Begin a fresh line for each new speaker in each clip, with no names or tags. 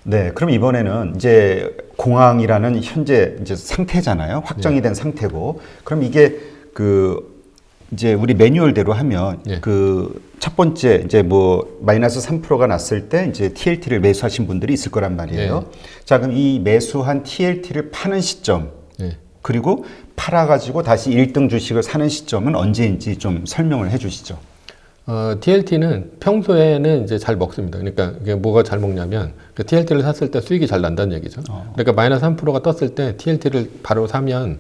네, 그럼 이번에는 이제 공항이라는 현재 이제 상태잖아요. 확정이 된 상태고. 그럼 이게 그 이제 우리 매뉴얼대로 하면
예.
그 첫 번째 이제 뭐 마이너스 3%가 났을 때 이제 TLT를 매수하신 분들이 있을 거란 말이에요. 자, 그럼 이 매수한 TLT를 파는 시점
예.
그리고 팔아가지고 다시 1등 주식을 사는 시점은 언제인지 좀 설명을 해주시죠.
TLT는 평소에는 이제 잘 먹습니다. 그러니까 이게 뭐가 잘 먹냐면 그 TLT를 샀을 때 수익이 잘 난다는 얘기죠. 그러니까 마이너스 3%가 떴을 때 TLT를 바로 사면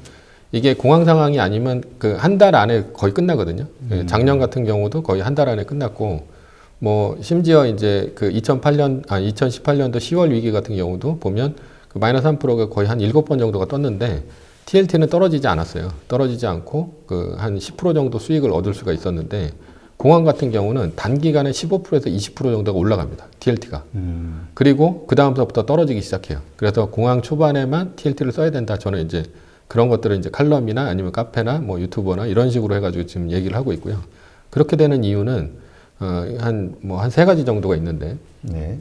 이게 공황 상황이 아니면 그 한 달 안에 거의 끝나거든요. 작년 같은 경우도 거의 한 달 안에 끝났고, 뭐 심지어 이제 그 2018년도 10월 위기 같은 경우도 보면 그 마이너스 3%가 거의 한 7번 정도가 떴는데 TLT는 떨어지지 않았어요. 떨어지지 않고 그 한 10% 정도 수익을 얻을 수가 있었는데, 공황 같은 경우는 단기간에 15%에서 20% 정도가 올라갑니다. TLT가. 그리고 그 다음부터 떨어지기 시작해요. 그래서 공황 초반에만 TLT를 써야 된다. 저는 이제 그런 것들을 이제 칼럼이나 아니면 카페나 뭐 유튜버나 이런 식으로 해가지고 지금 얘기를 하고 있고요. 그렇게 되는 이유는 한 세 가지 정도가 있는데,
네.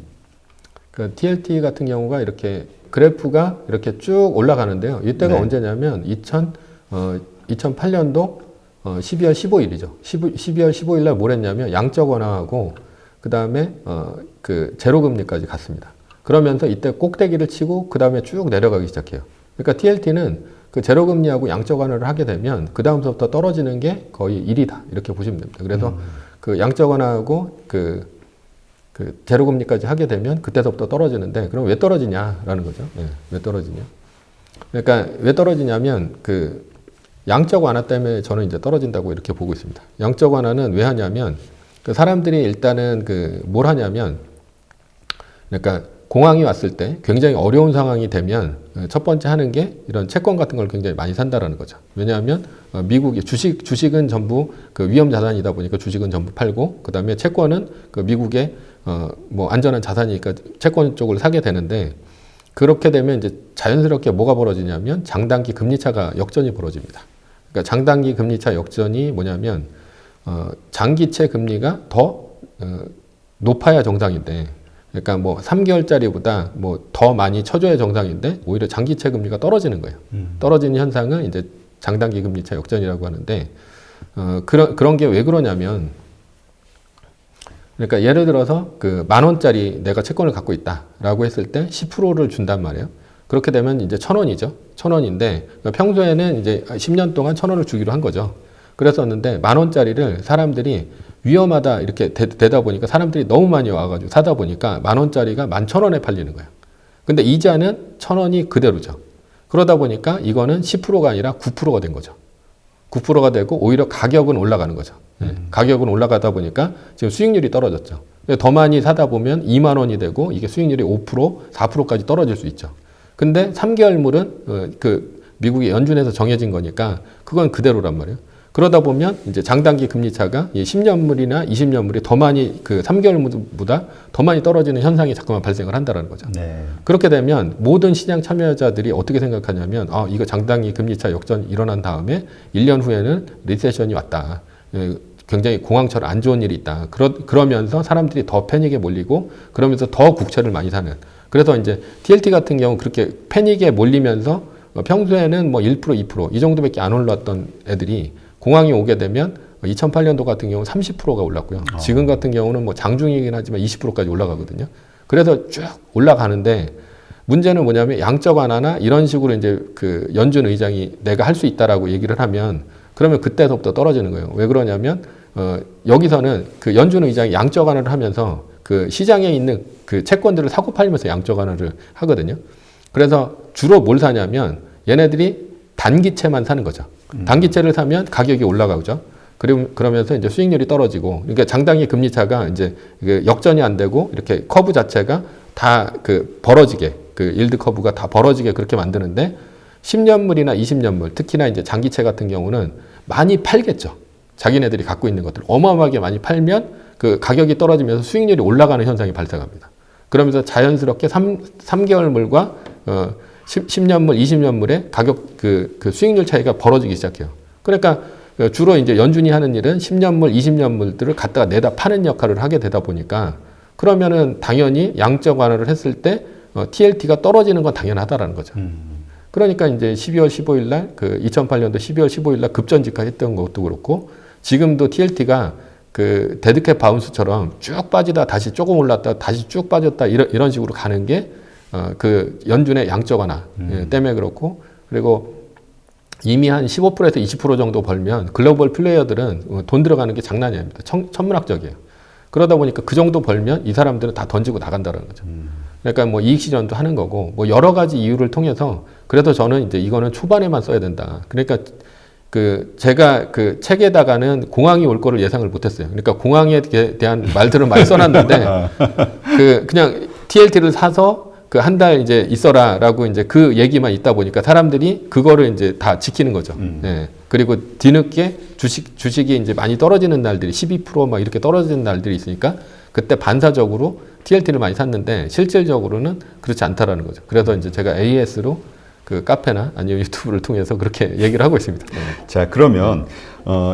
그 TLT 같은 경우가 이렇게 그래프가 이렇게 쭉 올라가는데요. 이때가
네.
언제냐면 2008년도 12월 15일이죠. 12월 15일 날 뭘 했냐면 양적 완화하고 그 다음에 그 제로금리까지 갔습니다. 그러면서 이때 꼭대기를 치고 그 다음에 쭉 내려가기 시작해요. 그러니까 TLT는 그 제로금리하고 양적 완화를 하게 되면 그 다음부터 떨어지는 게 거의 1이다 이렇게 보시면 됩니다. 그래서 그 양적 완화하고 그 제로금리까지 하게 되면 그때서부터 떨어지는데, 그럼 왜 떨어지냐라는 거죠. 네, 왜 떨어지냐? 그러니까 왜 떨어지냐면 그 양적 완화 때문에 저는 이제 떨어진다고 이렇게 보고 있습니다. 양적 완화는 왜 하냐면 그 사람들이 일단은 그 뭘 하냐면, 그러니까 공황이 왔을 때 굉장히 어려운 상황이 되면 첫 번째 하는 게 이런 채권 같은 걸 굉장히 많이 산다라는 거죠. 왜냐하면 미국이 주식은 전부 그 위험 자산이다 보니까 주식은 전부 팔고, 그 다음에 채권은 그 미국의 뭐 안전한 자산이니까 채권 쪽을 사게 되는데, 그렇게 되면 이제 자연스럽게 뭐가 벌어지냐면 장단기 금리차가 역전이 벌어집니다. 그러니까 장단기 금리차 역전이 뭐냐면 장기채 금리가 더 높아야 정상인데, 그러니까 뭐 3개월짜리보다 뭐 더 많이 쳐줘야 정상인데 오히려 장기채 금리가 떨어지는 거예요. 떨어지는 현상은 이제 장단기 금리차 역전이라고 하는데, 그런 게 왜 그러냐면, 그러니까 예를 들어서 그 10,000원짜리 내가 채권을 갖고 있다라고 했을 때 10%를 준단 말이에요. 그렇게 되면 이제 1,000원이죠. 1,000원인데 평소에는 이제 10년 동안 1,000원을 주기로 한 거죠. 그랬었는데 10,000원짜리를 사람들이 위험하다 이렇게 되다 보니까 사람들이 너무 많이 와가지고 사다 보니까 10,000원짜리가 11,000원에 팔리는 거예요. 근데 이자는 1,000원이 그대로죠. 그러다 보니까 이거는 10%가 아니라 9%가 된 거죠. 9%가 되고 오히려 가격은 올라가는 거죠. 가격은 올라가다 보니까 지금 수익률이 떨어졌죠. 더 많이 사다 보면 2만 원이 되고 이게 수익률이 5%, 4%까지 떨어질 수 있죠. 근데 3개월물은 그 미국의 연준에서 정해진 거니까 그건 그대로란 말이에요. 그러다 보면 이제 장단기 금리차가 10년물이나 20년물이 더 많이 그 3개월물보다 더 많이 떨어지는 현상이 자꾸만 발생을 한다는 거죠.
네.
그렇게 되면 모든 시장 참여자들이 어떻게 생각하냐면, 이거 장단기 금리차 역전이 일어난 다음에 1년 후에는 리세션이 왔다. 굉장히 공황처럼 안 좋은 일이 있다. 그러면서 사람들이 더 패닉에 몰리고 그러면서 더 국채를 많이 사는. 그래서 이제 TLT 같은 경우 그렇게 패닉에 몰리면서 평소에는 뭐 1%, 2% 이 정도밖에 안 올랐던 애들이 공황이 오게 되면 2008년도 같은 경우는 30%가 올랐고요. 지금 같은 경우는 뭐 장중이긴 하지만 20%까지 올라가거든요. 그래서 쭉 올라가는데, 문제는 뭐냐면 양적 완화나 이런 식으로 이제 그 연준 의장이 내가 할 수 있다라고 얘기를 하면 그러면 그때서부터 떨어지는 거예요. 왜 그러냐면 여기서는 그 연준 의장이 양적 완화를 하면서 그 시장에 있는 그 채권들을 사고 팔면서 양적 완화를 하거든요. 그래서 주로 뭘 사냐면 얘네들이 단기채만 사는 거죠. 단기채를 사면 가격이 올라가죠. 그러면서 이제 수익률이 떨어지고, 그러니까 장단기 금리차가 이제 역전이 안 되고 이렇게 커브 자체가 다 그 벌어지게, 그 일드 커브가 다 벌어지게 그렇게 만드는데, 10년물이나 20년물, 특히나 이제 장기채 같은 경우는 많이 팔겠죠. 자기네들이 갖고 있는 것들 어마어마하게 많이 팔면 그 가격이 떨어지면서 수익률이 올라가는 현상이 발생합니다. 그러면서 자연스럽게 3개월물과 10년물, 20년물의 가격 그 수익률 차이가 벌어지기 시작해요. 그러니까 주로 이제 연준이 하는 일은 10년물, 20년물들을 갖다가 내다 파는 역할을 하게 되다 보니까, 그러면은 당연히 양적 완화를 했을 때 TLT가 떨어지는 건 당연하다라는 거죠. 그러니까 이제 12월 15일 날, 그 2008년도 12월 15일 날 급전직하했던 것도 그렇고, 지금도 TLT가 그 데드캣 바운스처럼 쭉 빠지다 다시 조금 올랐다 다시 쭉 빠졌다 이런 식으로 가는 게 그 연준의 양적 완화 때문에 그렇고, 그리고 이미 한 15%에서 20% 정도 벌면 글로벌 플레이어들은 돈 들어가는 게 장난이 아닙니다. 천문학적이에요. 그러다 보니까 그 정도 벌면 이 사람들은 다 던지고 나간다는 거죠. 그러니까 뭐 이익 실현도 하는 거고, 뭐 여러 가지 이유를 통해서, 그래서 저는 이제 이거는 초반에만 써야 된다. 그러니까 그 제가 그 책에다가는 공황이 올 거를 예상을 못했어요. 그러니까 공황에 대한 말들을 많이 써놨는데 그 그냥 TLT를 사서 그 한 달 이제 있어라라고 이제 그 얘기만 있다 보니까 사람들이 그거를 이제 다 지키는 거죠. 예. 그리고 뒤늦게 주식이 이제 많이 떨어지는 날들이 12%막 이렇게 떨어지는 날들이 있으니까 그때 반사적으로 TLT를 많이 샀는데 실질적으로는 그렇지 않다라는 거죠. 그래서 이제 제가 AS로 그 카페나 아니면 유튜브를 통해서 그렇게 얘기를 하고 있습니다. 네.
자, 그러면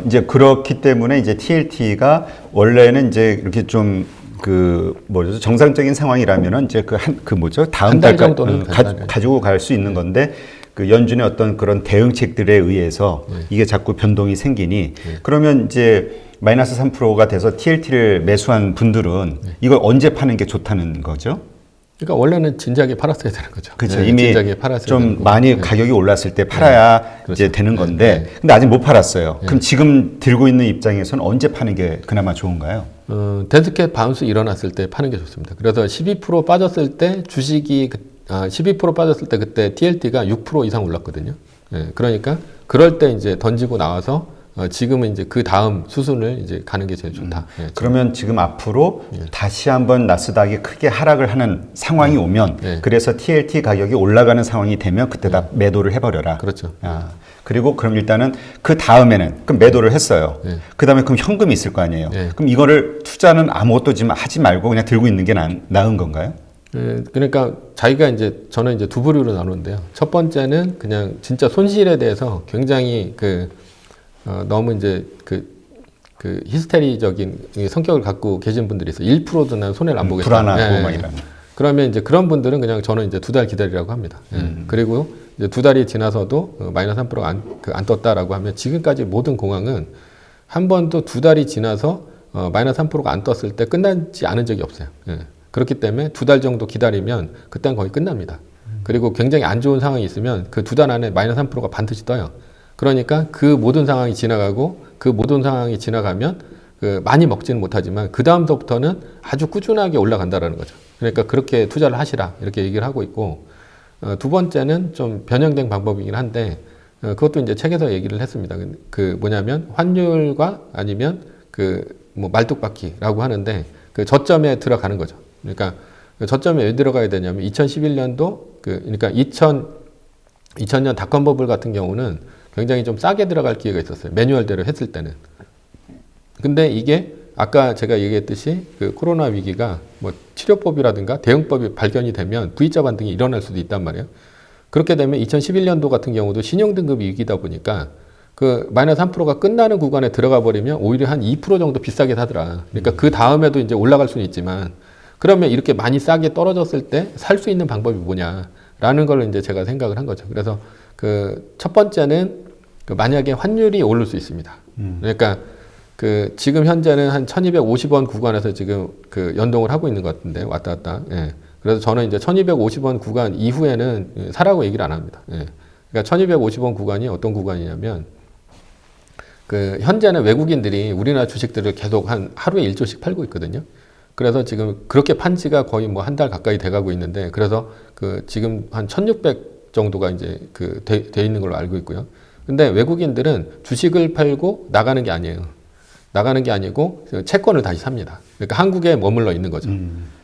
이제 그렇기 때문에 이제 TLT가 원래는 이제 이렇게 좀 그 뭐죠, 정상적인 상황이라면은 이제 그 뭐죠, 다음
한 달
달까지
정도는
가지고 갈 수 있는 건데, 그 연준의 어떤 그런 대응책들에 의해서 이게 자꾸 변동이 생기니, 그러면 이제 마이너스 3%가 돼서 TLT를 매수한 분들은 이걸 언제 파는 게 좋다는 거죠?
그러니까 원래는 진작에 팔았어야 되는 거죠.
그렇죠.
네,
이미
진작에 팔았어야
좀
되는
많이
거고.
가격이 올랐을 때 팔아야
그렇죠.
이제 되는 건데,
네.
근데 아직 못 팔았어요. 그럼 지금 들고 있는 입장에서는 언제 파는 게 그나마 좋은가요?
데드캣 바운스 일어났을 때 파는 게 좋습니다. 그래서 12% 빠졌을 때 주식이 12% 빠졌을 때 그때 TLT가 6% 이상 올랐거든요. 예, 그러니까 그럴 때 이제 던지고 나와서 지금은 이제 그 다음 수순을 이제 가는 게 제일 좋다. 예,
그러면 지금 앞으로 다시 한번 나스닥이 크게 하락을 하는 상황이 오면, 그래서 TLT 가격이 올라가는 상황이 되면 그때 다 매도를 해버려라.
그렇죠.
그리고 그럼 일단은 그 다음에는 그럼 매도를 했어요. 그 다음에 그럼 현금이 있을 거 아니에요. 그럼 이거를 투자는 아무것도 지금 하지 말고 그냥 들고 있는 게 나은 건가요?
그러니까 자기가 이제 저는 이제 두 부류로 나누는데요. 첫 번째는 그냥 진짜 손실에 대해서 굉장히 너무 이제 그 히스테리적인 성격을 갖고 계신 분들이 있어요. 1%도 난 손해를 안 보겠다.
불안하고 막 이런.
그러면 이제 그런 분들은 그냥 저는 이제 2달 기다리라고 합니다. 그리고 이제 2달이 지나서도 마이너스 3%가 안 떴다라고 하면, 지금까지 모든 공황은 한 번도 2달이 지나서 마이너스 3%가 안 떴을 때 끝나지 않은 적이 없어요. 그렇기 때문에 2달 정도 기다리면 그때는 거의 끝납니다. 그리고 굉장히 안 좋은 상황이 있으면 그 2달 안에 마이너스 3%가 반드시 떠요. 그러니까 그 모든 상황이 지나가고, 그 모든 상황이 지나가면 많이 먹지는 못하지만 그 다음부터는 아주 꾸준하게 올라간다라는 거죠. 그러니까 그렇게 투자를 하시라 이렇게 얘기를 하고 있고, 두 번째는 좀 변형된 방법이긴 한데 그것도 이제 책에서 얘기를 했습니다. 그 뭐냐면 환율과 아니면 그 뭐 말뚝박기라고 하는데 그 저점에 들어가는 거죠. 그러니까 그 저점에 왜 들어가야 되냐면 2011년도 그러니까 2000년 닷컴 버블 같은 경우는 굉장히 좀 싸게 들어갈 기회가 있었어요. 매뉴얼대로 했을 때는. 근데 이게 아까 제가 얘기했듯이 그 코로나 위기가 뭐 치료법이라든가 대응법이 발견이 되면 V자 반등이 일어날 수도 있단 말이에요. 그렇게 되면 2011년도 같은 경우도 신용등급이 위기다 보니까 그 마이너스 3%가 끝나는 구간에 들어가 버리면 오히려 한 2% 정도 비싸게 사더라. 그러니까 그 다음에도 이제 올라갈 수는 있지만, 그러면 이렇게 많이 싸게 떨어졌을 때 살 수 있는 방법이 뭐냐라는 걸 이제 제가 생각을 한 거죠. 그래서 그 첫 번째는 만약에 환율이 오를 수 있습니다. 그러니까 그 지금 현재는 한 1250원 구간에서 지금 그 연동을 하고 있는 것 같은데 왔다 갔다. 예. 그래서 저는 이제 1250원 구간 이후에는 사라고 얘기를 안 합니다. 예. 그러니까 1250원 구간이 어떤 구간이냐면, 그 현재는 외국인들이 우리나라 주식들을 계속 한 하루에 1조씩 팔고 있거든요. 그래서 지금 그렇게 판 지가 거의 뭐 한 달 가까이 돼가고 있는데, 그래서 그 지금 한 1600 정도가 이제 그 돼 있는 걸로 알고 있고요. 근데 외국인들은 주식을 팔고 나가는 게 아니에요. 나가는 게 아니고 채권을 다시 삽니다. 그러니까 한국에 머물러 있는 거죠.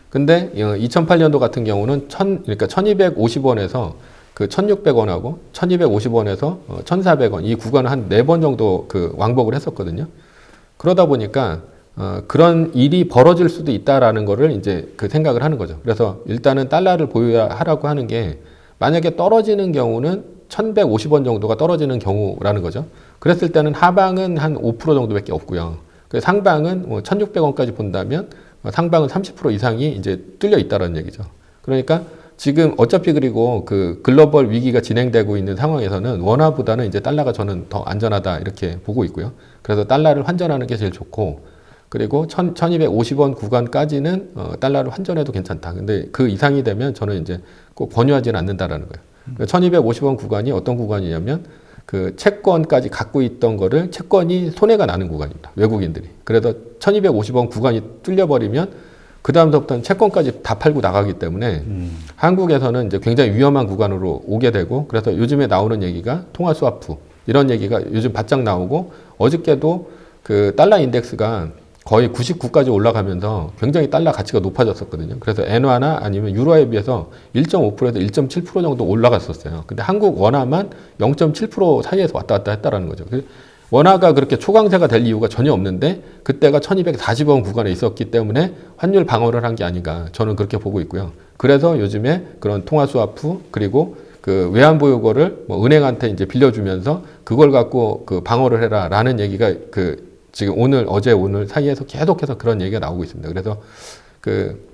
근데 2008년도 같은 경우는 그러니까 1250원에서 그 1600원하고 1250원에서 1400원 이 구간을 한 4번 정도 그 왕복을 했었거든요. 그러다 보니까 그런 일이 벌어질 수도 있다라는 거를 이제 그 생각을 하는 거죠. 그래서 일단은 달러를 보유하라고 하는 게, 만약에 떨어지는 경우는 1150원 정도가 떨어지는 경우라는 거죠. 그랬을 때는 하방은 한 5% 정도밖에 없고요. 상방은 뭐 1600원까지 본다면 상방은 30% 이상이 이제 뚫려 있다라는 얘기죠. 그러니까 지금 어차피 그리고 그 글로벌 위기가 진행되고 있는 상황에서는 원화보다는 이제 달러가 저는 더 안전하다 이렇게 보고 있고요. 그래서 달러를 환전하는 게 제일 좋고, 그리고 1250원 구간까지는 달러를 환전해도 괜찮다. 근데 그 이상이 되면 저는 이제 꼭 권유하지는 않는다라는 거예요. 1250원 구간이 어떤 구간이냐면 그 채권까지 갖고 있던 거를 채권이 손해가 나는 구간입니다. 외국인들이. 그래서 1250원 구간이 뚫려버리면 그 다음부터는 채권까지 다 팔고 나가기 때문에 한국에서는 이제 굉장히 위험한 구간으로 오게 되고, 그래서 요즘에 나오는 얘기가 통화 스와프 이런 얘기가 요즘 바짝 나오고, 어저께도 그 달러 인덱스가 거의 99까지 올라가면서 굉장히 달러 가치가 높아졌었거든요. 그래서 엔화나 아니면 유로에 비해서 1.5%에서 1.7% 정도 올라갔었어요. 근데 한국 원화만 0.7% 사이에서 왔다 갔다 했다라는 거죠. 원화가 그렇게 초강세가 될 이유가 전혀 없는데 그때가 1240원 구간에 있었기 때문에 환율 방어를 한 게 아닌가, 저는 그렇게 보고 있고요. 그래서 요즘에 그런 통화 스와프 그리고 그 외환 보유고를 뭐 은행한테 이제 빌려주면서 그걸 갖고 그 방어를 해라라는 얘기가 그 지금 오늘 어제 오늘 사이에서 계속해서 그런 얘기가 나오고 있습니다. 그래서 그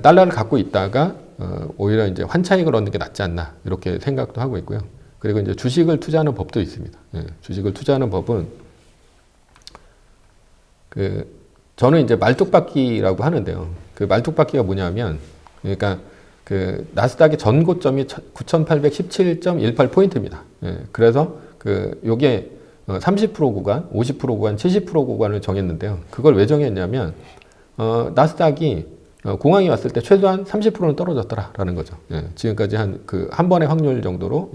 달러를 갖고 있다가 오히려 이제 환차익을 얻는 게 낫지 않나 이렇게 생각도 하고 있고요. 그리고 이제 주식을 투자하는 법도 있습니다. 주식을 투자하는 법은 그 저는 이제 말뚝박기라고 하는데요. 그 말뚝박기가 뭐냐면, 그러니까 그 나스닥의 전고점이 9,817.18 포인트입니다. 그래서 그 요게 30% 구간, 50% 구간, 70% 구간을 정했는데요. 그걸 왜 정했냐면 나스닥이 공항이 왔을 때 최소한 30%는 떨어졌더라라는 거죠. 지금까지 한 번의 확률 정도로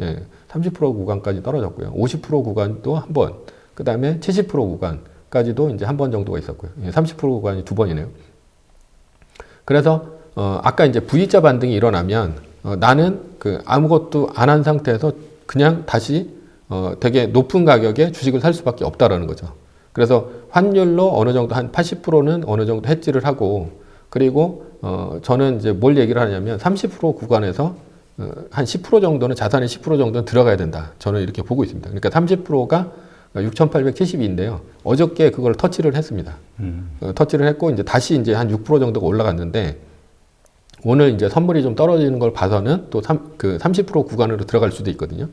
30% 구간까지 떨어졌고요. 50% 구간도 한 번, 그 다음에 70% 구간까지도 이제 한 번 정도가 있었고요. 30% 구간이 두 번이네요. 그래서 아까 이제 V자 반등이 일어나면 나는 그 아무것도 안 한 상태에서 그냥 다시 되게 높은 가격에 주식을 살 수밖에 없다라는 거죠. 그래서 환율로 어느 정도 한 80%는 어느 정도 해지를 하고, 그리고 저는 이제 뭘 얘기를 하냐면 30% 구간에서 한 10% 정도는 자산의 10% 정도는 들어가야 된다. 저는 이렇게 보고 있습니다. 그러니까 30%가 6,872인데요. 어저께 그걸 터치를 했습니다. 터치를 했고 이제 다시 이제 한 6% 정도가 올라갔는데, 오늘 이제 선물이 좀 떨어지는 걸 봐서는 또 30% 구간으로 들어갈 수도 있거든요.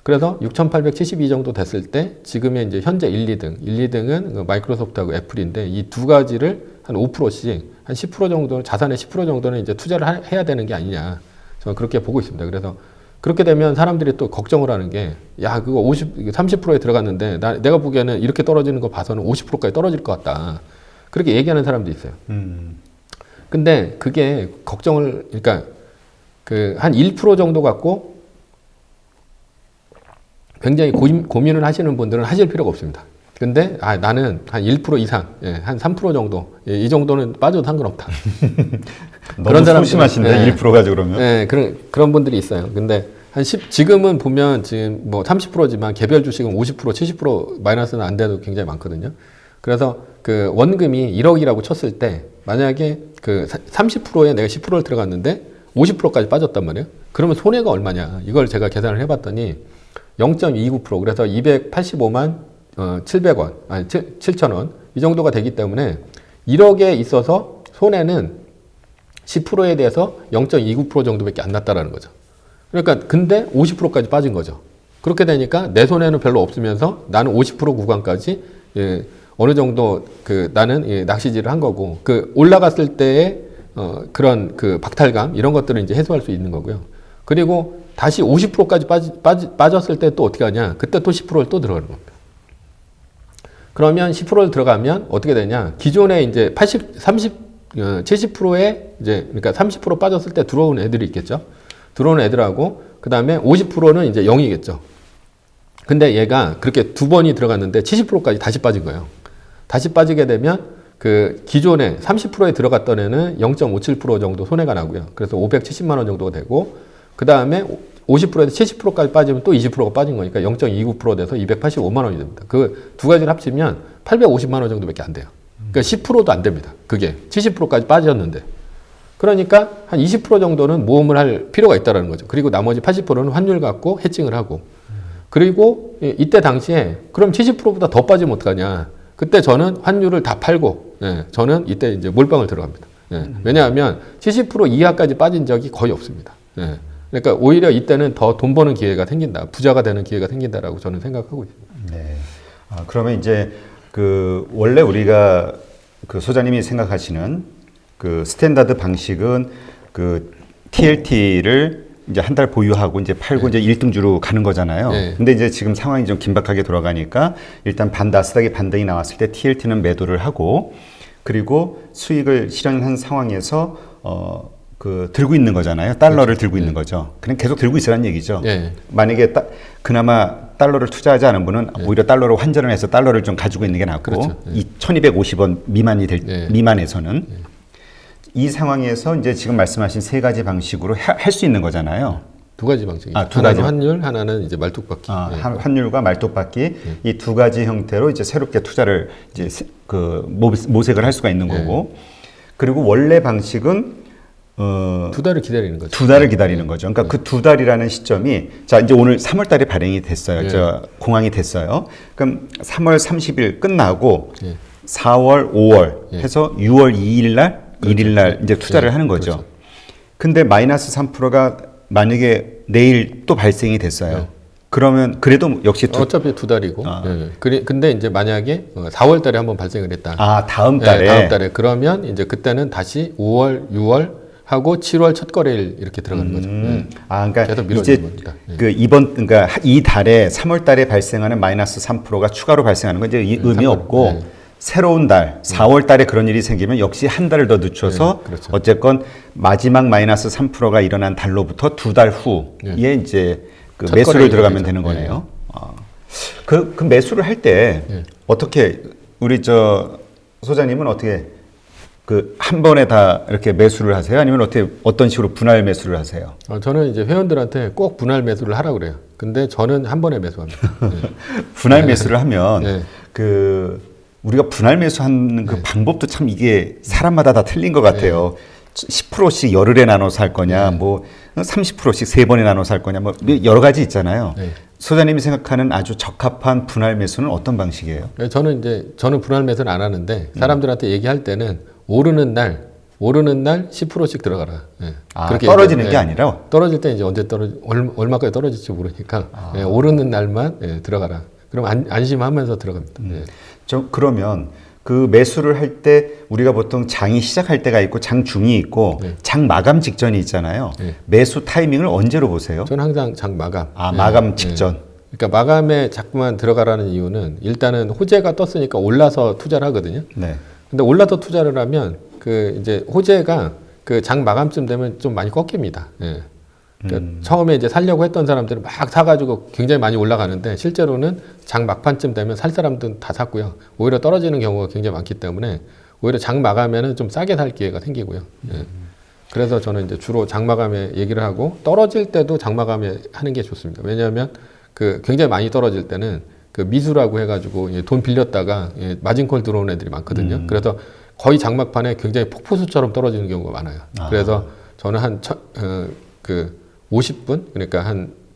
그래서 6,872 정도 됐을 때 지금의 이제 현재 1, 2등은 마이크로소프트하고 애플인데, 이 두 가지를 한 5%씩 한 10% 정도, 자산의 10% 정도는 이제 투자를 해야 되는 게 아니냐, 저는 그렇게 보고 있습니다. 그래서 그렇게 되면 사람들이 또 걱정을 하는 게, 야, 그거 30%에 들어갔는데 내가 보기에는 이렇게 떨어지는 거 봐서는 50%까지 떨어질 것 같다, 그렇게 얘기하는 사람도 있어요. 근데 그게 걱정을, 그러니까 그 한 1% 정도 갖고 굉장히 고민을 하시는 분들은 하실 필요가 없습니다. 근데 나는 한 1% 이상, 한 3% 정도, 이 정도는 빠져도 상관없다.
너무 소심하신데 1% 가지고 그러면?
그런 분들이 있어요. 근데 지금은 보면 지금 뭐 30%지만 개별 주식은 50%, 70% 마이너스는 안 돼도 굉장히 많거든요. 그래서 그 원금이 1억이라고 쳤을 때 만약에 그 30%에 내가 10%를 들어갔는데 50%까지 빠졌단 말이에요. 그러면 손해가 얼마냐? 이걸 제가 계산을 해봤더니 0.29%, 그래서 285만 700원, 아니 7,000원 이 정도가 되기 때문에 1억에 있어서 손해는 10%에 대해서 0.29% 정도밖에 안 났다라는 거죠. 그러니까 근데 50%까지 빠진 거죠. 그렇게 되니까 내 손해는 별로 없으면서 나는 50% 구간까지 어느 정도 나는 낚시질을 한 거고, 그 올라갔을 때의 그런 그 박탈감 이런 것들을 이제 해소할 수 있는 거고요. 그리고 다시 50%까지 빠졌을 때 또 어떻게 하냐? 그때 또 10%를 또 들어가는 겁니다. 그러면 10%를 들어가면 어떻게 되냐? 기존에 이제 70%에 이제 그러니까 30% 빠졌을 때 들어온 애들이 있겠죠. 들어온 애들하고 그 다음에 50%는 이제 0이겠죠. 근데 얘가 그렇게 두 번이 들어갔는데 70%까지 다시 빠진 거예요. 다시 빠지게 되면 그 기존에 30%에 들어갔던 애는 0.57% 정도 손해가 나고요. 그래서 570만 원 정도가 되고, 그 다음에 50%에서 70%까지 빠지면 또 20%가 빠진 거니까 0.29% 돼서 285만 원이 됩니다. 그 두 가지를 합치면 850만 원 정도밖에 안 돼요. 그러니까 10%도 안 됩니다. 그게 70%까지 빠졌는데. 그러니까 한 20% 정도는 모험을 할 필요가 있다는 거죠. 그리고 나머지 80%는 환율 갖고 해칭을 하고. 그리고 이때 당시에 그럼 70%보다 더 빠지면 어떡하냐. 그때 저는 환율을 다 팔고, 저는 이때 이제 몰빵을 들어갑니다. 왜냐하면 70% 이하까지 빠진 적이 거의 없습니다. 예. 그러니까 오히려 이때는 더 돈 버는 기회가 생긴다, 부자가 되는 기회가 생긴다라고 저는 생각하고 있습니다.
네. 그러면 이제 그 원래 우리가 그 소장님이 생각하시는 그 스탠다드 방식은 그 TLT를 이제 한 달 보유하고 이제 팔고 이제 1등주로 가는 거잖아요. 근데 이제 지금 상황이 좀 긴박하게 돌아가니까 일단 나스닥이 반등이 나왔을 때 TLT는 매도를 하고 그리고 수익을 실현한 상황에서 그 들고 있는 거잖아요. 달러를 들고 있는 거죠. 그냥 계속 들고 있으라는 얘기죠. 만약에 그나마 달러를 투자하지 않은 분은 오히려 달러로 환전을 해서 달러를 좀 가지고 있는 게 낫고
그렇죠.
이 1250원 미만이 미만에서는 이 상황에서 이제 지금 말씀하신 세 가지 방식으로 할 수 있는 거잖아요.
두 가지 방식이죠.
두 가지.
하나는 환율, 하나는 이제 말뚝박기.
환율과 말뚝박기 이 두 가지 형태로 이제 새롭게 투자를 이제 그 모색을 할 수가 있는 거고 그리고 원래 방식은
두 달을 기다리는 거죠.
두 달을 기다리는 거죠. 그러니까 그 두 달이라는 시점이 자 이제 오늘 3월 달에 발행이 됐어요. 저 공항이 됐어요. 그럼 3월 30일 끝나고 4월, 5월 해서 6월 2일 날, 1일 날 이제 투자를 하는 거죠.
그렇죠.
근데 마이너스 3%가 만약에 내일 또 발생이 됐어요. 그러면 그래도 역시
어차피 두 달이고. 근데 이제 만약에 4월 달에 한번 발생을 했다.
다음 달에.
다음 달에. 그러면 이제 그때는 다시 5월, 6월 하고 7월 첫 거래일 이렇게 들어가는 거죠.
그러니까
계속
이제
미뤄지는 겁니다.
그러니까 이 달에 3월 달에 발생하는 마이너스 3%가 추가로 발생하는 건 이제 의미 없고 새로운 달 4월 달에 그런 일이 생기면 역시 한 달을 더 늦춰서
그렇죠.
어쨌건 마지막 마이너스 3%가 일어난 달로부터 두 달 후에 이제 그
첫
매수를
거래일이
들어가면
되죠.
되는 거네요. 그 매수를 할 때 어떻게 우리 저 소장님은 어떻게 그 한 번에 다 이렇게 매수를 하세요? 아니면 어떤 식으로 분할 매수를 하세요?
저는 이제 회원들한테 꼭 분할 매수를 하라고 그래요. 근데 저는 한 번에 매수합니다.
분할 매수를 하면 그 우리가 분할 매수하는 그 방법도 참 이게 사람마다 다 틀린 것 같아요. 10%씩 열흘에 나눠서 할 거냐, 뭐 30%씩 세 번에 나눠서 할 거냐, 뭐 여러 가지 있잖아요. 소장님이 생각하는 아주 적합한 분할 매수는 어떤 방식이에요?
저는 분할 매수는 안 하는데 사람들한테 얘기할 때는 오르는 날 10%씩 들어가라.
그렇게 떨어지는 게 아니라
떨어질 때 이제 얼마까지 떨어질지 모르니까 오르는 날만 들어가라. 그럼 안심하면서 들어갑니다.
그러면 그 매수를 할 때 우리가 보통 장이 시작할 때가 있고 장 중이 있고 장 마감 직전이 있잖아요. 매수 타이밍을 언제로 보세요?
저는 항상 장 마감.
마감 직전.
그러니까 마감에 자꾸만 들어가라는 이유는 일단은 호재가 떴으니까 올라서 투자를 하거든요. 근데 올라서 투자를 하면 그 이제 호재가 그 장 마감쯤 되면 좀 많이 꺾입니다. 그러니까 처음에 이제 살려고 했던 사람들은 막 사가지고 굉장히 많이 올라가는데 실제로는 장 막판쯤 되면 살 사람들은 다 샀고요. 오히려 떨어지는 경우가 굉장히 많기 때문에 오히려 장 마감에는 좀 싸게 살 기회가 생기고요. 그래서 저는 이제 주로 장 마감에 얘기를 하고 떨어질 때도 장 마감에 하는 게 좋습니다. 왜냐하면 그 굉장히 많이 떨어질 때는 그 미수라고 해가지고 돈 빌렸다가 마진콜 들어오는 애들이 많거든요. 그래서 거의 장막판에 굉장히 폭포수처럼 떨어지는 경우가 많아요. 그래서 저는 그 50분 그러니까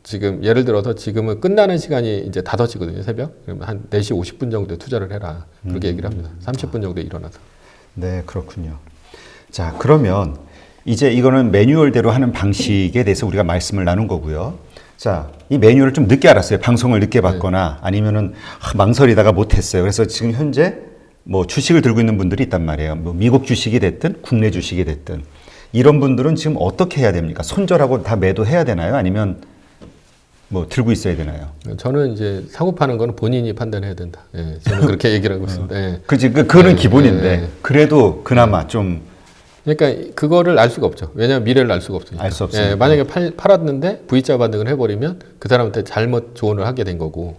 지금 예를 들어서 지금은 끝나는 시간이 이제 5시거든요, 새벽. 그러면 한 4시 50분 정도에 투자를 해라. 그렇게 얘기를 합니다. 30분 정도에 일어나서.
네, 그렇군요. 자, 그러면 이제 이거는 매뉴얼대로 하는 방식에 대해서 우리가 말씀을 나눈 거고요. 자, 이 매뉴얼을 좀 늦게 알았어요. 방송을 늦게 봤거나 아니면은 망설이다가 못했어요. 그래서 지금 현재 뭐 주식을 들고 있는 분들이 있단 말이에요. 뭐 미국 주식이 됐든 국내 주식이 됐든 이런 분들은 지금 어떻게 해야 됩니까? 손절하고 다 매도해야 되나요? 아니면 뭐 들고 있어야 되나요?
저는 이제 사고 파는 거는 본인이 판단해야 된다. 저는 그렇게 얘기를 하고 있습니다.
그렇지, 그거는 기본인데 그래도 그나마 좀
그러니까 그거를 알 수가 없죠. 왜냐하면 미래를 알 수가 없으니까.
알 수 없으니까.
만약에 팔았는데 V자 반등을 해버리면 그 사람한테 잘못 조언을 하게 된 거고.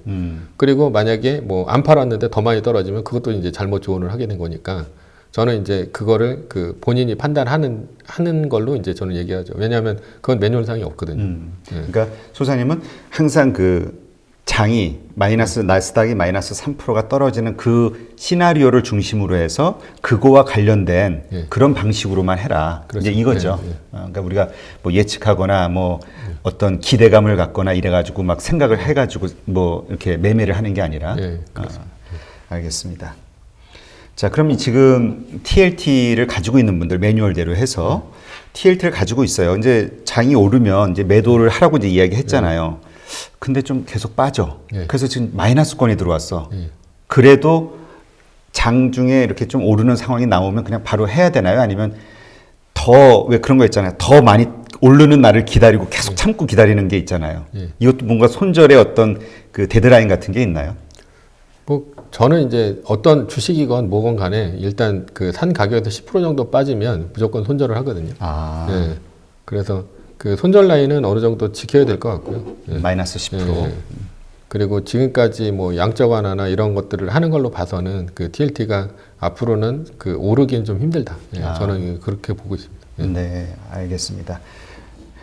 그리고 만약에 뭐 안 팔았는데 더 많이 떨어지면 그것도 이제 잘못 조언을 하게 된 거니까. 저는 이제 그거를 그 본인이 판단하는 걸로 이제 저는 얘기하죠. 왜냐하면 그건 매뉴얼상이 없거든요.
그러니까 소장님은 항상 그 장이 나스닥이 마이너스 3%가 떨어지는 그 시나리오를 중심으로 해서 그거와 관련된 그런 방식으로만 해라.
그렇죠.
이제 이거죠. 그러니까 우리가 뭐 예측하거나 뭐 어떤 기대감을 갖거나 이래가지고 막 생각을 해가지고 뭐 이렇게 매매를 하는 게 아니라. 알겠습니다. 자, 그럼 지금 TLT를 가지고 있는 분들 매뉴얼대로 해서 TLT를 가지고 있어요. 이제 장이 오르면 이제 매도를 하라고 이제 이야기했잖아요. 근데 좀 계속 빠져.
네.
그래서 지금 마이너스권이 들어왔어.
네.
그래도 장 중에 이렇게 좀 오르는 상황이 나오면 그냥 바로 해야 되나요? 아니면 더 왜 그런 거 있잖아요. 더 많이 오르는 날을 기다리고 계속 참고 기다리는 게 있잖아요. 이것도 뭔가 손절의 어떤 그 데드라인 같은 게 있나요?
뭐 저는 이제 어떤 주식이건 뭐건 간에 일단 그 산 가격에서 10% 정도 빠지면 무조건 손절을 하거든요.
아,
예. 그래서 그 손절 라인은 어느 정도 지켜야 될 것 같고요. 예.
마이너스 10%.
예. 그리고 지금까지 뭐 양적 완화나 이런 것들을 하는 걸로 봐서는 그 TLT가 앞으로는 그 오르기는 좀 힘들다. 예. 저는 그렇게 보고 있습니다. 예.
네, 알겠습니다.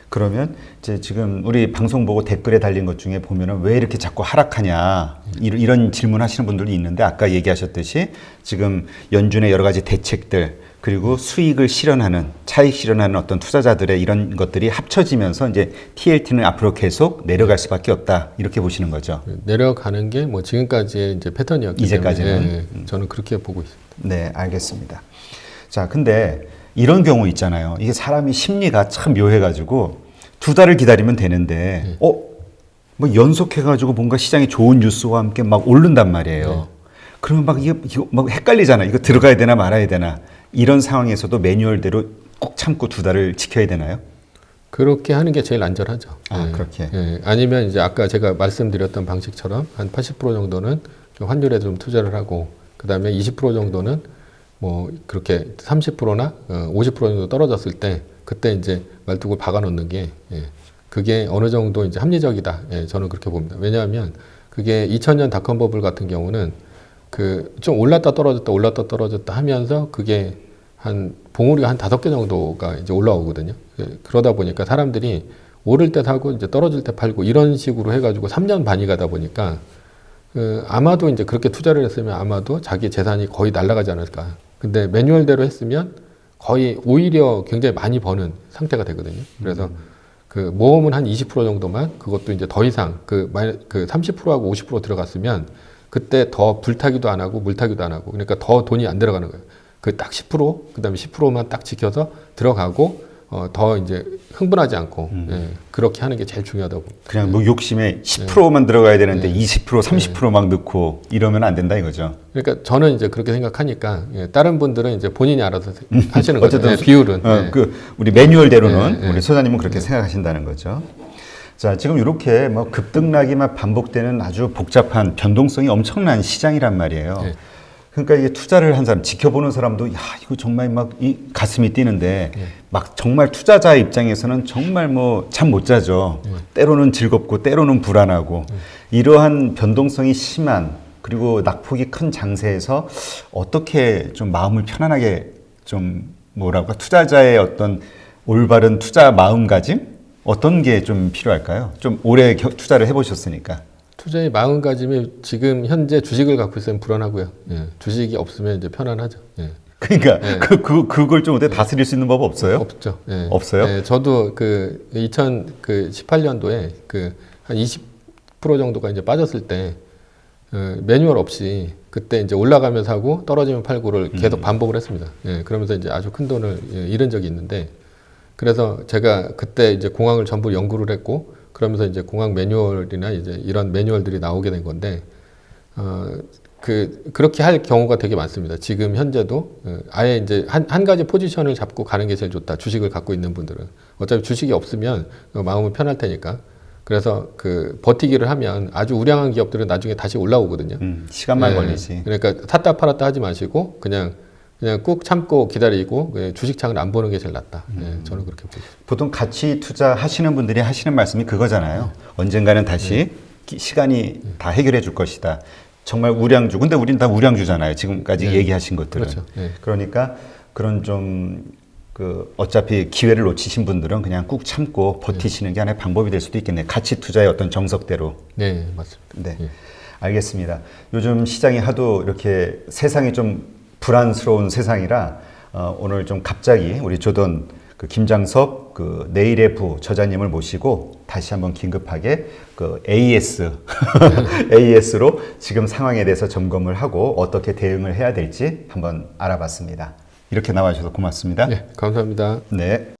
그러면 이제 지금 우리 방송 보고 댓글에 달린 것 중에 보면은 왜 이렇게 자꾸 하락하냐 이런 질문 하시는 분들이 있는데 아까 얘기하셨듯이 지금 연준의 여러 가지 대책들 그리고 수익을 실현하는 차익 실현하는 어떤 투자자들의 이런 것들이 합쳐지면서 이제 TLT는 앞으로 계속 내려갈 수밖에 없다 이렇게 보시는 거죠.
내려가는 게 뭐 지금까지의 이제 패턴이었기
이제까지는.
때문에 저는 그렇게 보고 있습니다.
네, 알겠습니다. 자, 근데 이런 경우 있잖아요. 이게 사람이 심리가 참 묘해가지고 2달을 기다리면 되는데, 뭐 연속해가지고 뭔가 시장에 좋은 뉴스와 함께 막 오른단 말이에요. 그러면 막 이거 막 헷갈리잖아. 이거 들어가야 되나 말아야 되나. 이런 상황에서도 매뉴얼대로 꼭 참고 2달을 지켜야 되나요?
그렇게 하는 게 제일 안전하죠.
아, 그렇게.
아니면 이제 아까 제가 말씀드렸던 방식처럼 한 80% 정도는 좀 환율에 좀 투자를 하고, 그 다음에 20% 정도는 뭐 그렇게 30%나 50% 정도 떨어졌을 때 그때 이제 말뚝을 박아 놓는 게 그게 어느 정도 이제 합리적이다. 저는 그렇게 봅니다. 왜냐하면 그게 2000년 닷컴 버블 같은 경우는 그 좀 올랐다 떨어졌다 하면서 그게 한 봉우리가 한 5개 정도가 이제 올라오거든요. 그러다 보니까 사람들이 오를 때 사고 이제 떨어질 때 팔고 이런 식으로 해가지고 3년 반이 가다 보니까 아마도 이제 그렇게 투자를 했으면 아마도 자기 재산이 거의 날아가지 않을까. 근데 매뉴얼대로 했으면 거의 오히려 굉장히 많이 버는 상태가 되거든요. 그래서 그 모험은 한 20% 정도만 그것도 이제 더 이상 그 30%하고 50% 들어갔으면 그때 더 불타기도 안 하고 물타기도 안 하고 그러니까 더 돈이 안 들어가는 거예요. 그 딱 10% 그다음에 10%만 딱 지켜서 들어가고 더 이제 흥분하지 않고 그렇게 하는 게 제일 중요하다고.
그냥 뭐 욕심에 10%만 들어가야 되는데 20%, 30% 막 넣고 이러면 안 된다 이거죠.
그러니까 저는 이제 그렇게 생각하니까 다른 분들은 이제 본인이 알아서 하시는 거죠.
어쨌든
비율은.
그 우리 매뉴얼대로는 우리 소장님은 그렇게 생각하신다는 거죠. 자, 지금 이렇게 뭐 급등락이 막 반복되는 아주 복잡한 변동성이 엄청난 시장이란 말이에요. 그러니까 이게 투자를 한 사람, 지켜보는 사람도 야, 이거 정말 막 이 가슴이 뛰는데 막 정말 투자자 입장에서는 정말 뭐 잠 못 자죠. 때로는 즐겁고 때로는 불안하고 이러한 변동성이 심한 그리고 낙폭이 큰 장세에서 어떻게 좀 마음을 편안하게 좀 뭐랄까 투자자의 어떤 올바른 투자 마음가짐 어떤 게 좀 필요할까요? 좀 오래 투자를 해보셨으니까.
투자의 마음가짐이 지금 현재 주식을 갖고 있으면 불안하고요. 주식이 없으면 이제 편안하죠.
그러니까 그걸 좀 어떻게 다스릴 수 있는 법 없어요?
없죠.
없어요?
저도 그 2018년도에 그 한 20% 정도가 이제 빠졌을 때 매뉴얼 없이 그때 이제 올라가면서 하고 떨어지면 팔고를 계속 반복을 했습니다. 그러면서 이제 아주 큰 돈을 잃은 적이 있는데 그래서 제가 그때 이제 공항을 전부 연구를 했고 그러면서 이제 공항 매뉴얼이나 이제 이런 매뉴얼들이 나오게 된 건데 그렇게 할 경우가 되게 많습니다. 지금 현재도 아예 이제 한 가지 포지션을 잡고 가는 게 제일 좋다. 주식을 갖고 있는 분들은 어차피 주식이 없으면 마음은 편할 테니까. 그래서 그 버티기를 하면 아주 우량한 기업들은 나중에 다시 올라오거든요.
시간만 걸리지.
그러니까 샀다 팔았다 하지 마시고 그냥 꾹 참고 기다리고 주식창을 안 보는 게 제일 낫다. 저는 그렇게 보고 있습니다.
보통 가치 투자 하시는 분들이 하시는 말씀이 그거잖아요. 언젠가는 다시 시간이 다 해결해 줄 것이다. 정말 우량주. 근데 우린 다 우량주잖아요. 지금까지 얘기하신 것들은.
그렇죠.
그러니까 그런 좀 어차피 기회를 놓치신 분들은 그냥 꾹 참고 버티시는 게 하나의 방법이 될 수도 있겠네요. 가치 투자의 어떤 정석대로.
네, 맞습니다.
네. 알겠습니다. 요즘 시장이 하도 이렇게 세상이 좀 불안스러운 세상이라 오늘 좀 갑자기 우리 조던 김장섭 내일의 부 저자님을 모시고 다시 한번 긴급하게 AS로 지금 상황에 대해서 점검을 하고 어떻게 대응을 해야 될지 한번 알아봤습니다. 이렇게 나와주셔서 고맙습니다.
네, 감사합니다.
네.